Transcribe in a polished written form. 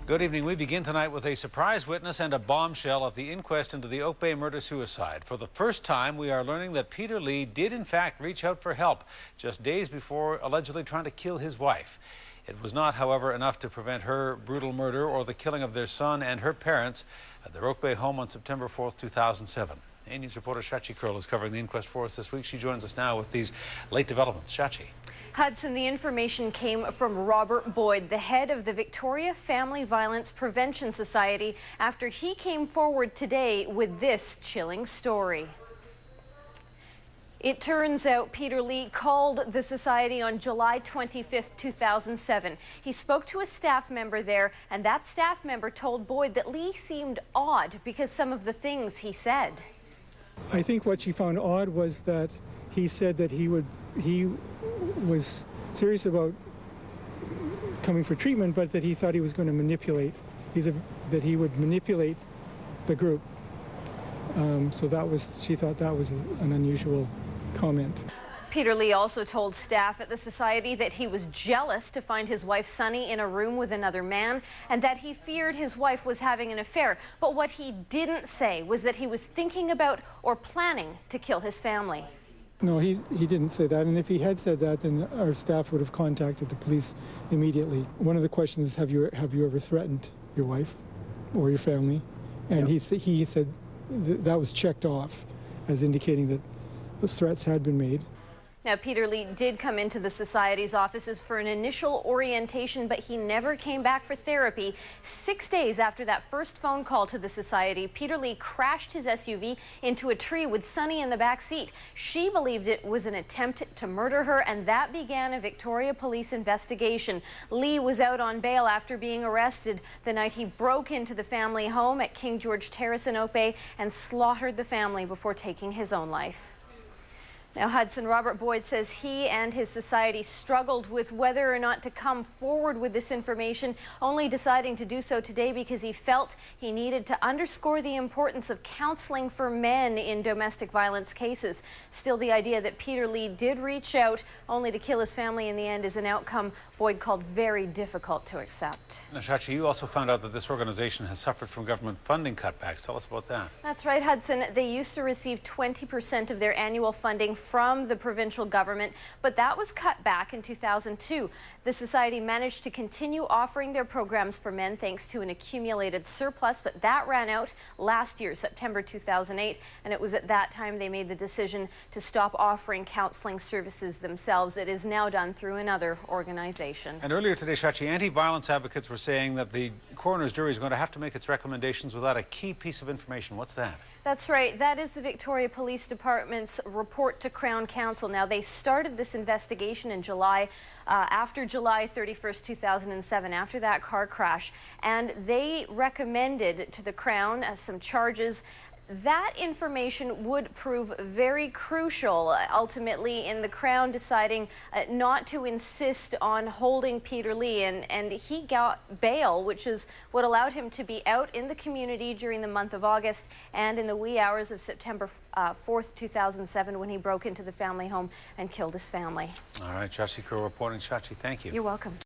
Good evening. We begin tonight with a surprise witness and a bombshell at the inquest into the Oak Bay murder-suicide. For the first time, we are learning that Peter Lee did in fact reach out for help just days before allegedly trying to kill his wife. It was not, however, enough to prevent her brutal murder or the killing of their son and her parents at their Oak Bay home on September 4th, 2007. A News reporter Shachi Curl is covering the inquest for us this week. She joins us now with these late developments. Shachi. Hudson, the information came from Robert Boyd, the head of the Victoria Family Violence Prevention Society, after he came forward today with this chilling story. It turns out Peter Lee called the society on July 25th, 2007. He spoke to a staff member there, and that staff member told Boyd that Lee seemed odd because some of the things he said. I think what she found odd was that he said that he was serious about coming for treatment, but that he thought he was going to manipulate. That he would manipulate the group. So she thought that was an unusual comment. Peter Lee also told staff at the society that he was jealous to find his wife Sunny in a room with another man and that he feared his wife was having an affair. But what he didn't say was that he was thinking about or planning to kill his family. No, he didn't say that, and if he had said that, then our staff would have contacted the police immediately. One of the questions is, have you ever threatened your wife or your family? And he said that was checked off as indicating that the threats had been made. Now, Peter Lee did come into the society's offices for an initial orientation, but he never came back for therapy. 6 days after that first phone call to the society, Peter Lee crashed his SUV into a tree with Sunny in the back seat. She believed it was an attempt to murder her, and that began a Victoria police investigation. Lee was out on bail after being arrested the night he broke into the family home at King George Terrace in Oak Bay and slaughtered the family before taking his own life. Now, Hudson, Robert Boyd says he and his society struggled with whether or not to come forward with this information, only deciding to do so today because he felt he needed to underscore the importance of counseling for men in domestic violence cases. Still, the idea that Peter Lee did reach out only to kill his family in the end is an outcome Boyd called very difficult to accept. Now, Shachi, you also found out that this organization has suffered from government funding cutbacks. Tell us about that. That's right, Hudson. They used to receive 20% of their annual funding from the provincial government, but that was cut back in 2002. The society managed to continue offering their programs for men thanks to an accumulated surplus, but that ran out last year, September 2008, and it was at that time they made the decision to stop offering counseling services themselves. It is now done through another organization. And earlier today, Shachi, anti-violence advocates were saying that the coroner's jury is going to have to make its recommendations without a key piece of information. What's that? That's right. That is the Victoria Police Department's report to Crown Counsel. Now, they started this investigation in July, after July 31st, 2007, after that car crash, and they recommended to the Crown some charges. That information would prove very crucial, ultimately, in the Crown deciding not to insist on holding Peter Lee, and he got bail, which is what allowed him to be out in the community during the month of August and in the wee hours of September 4th, 2007, when he broke into the family home and killed his family. All right, Shachi Curl reporting. Shachi, thank you. You're welcome.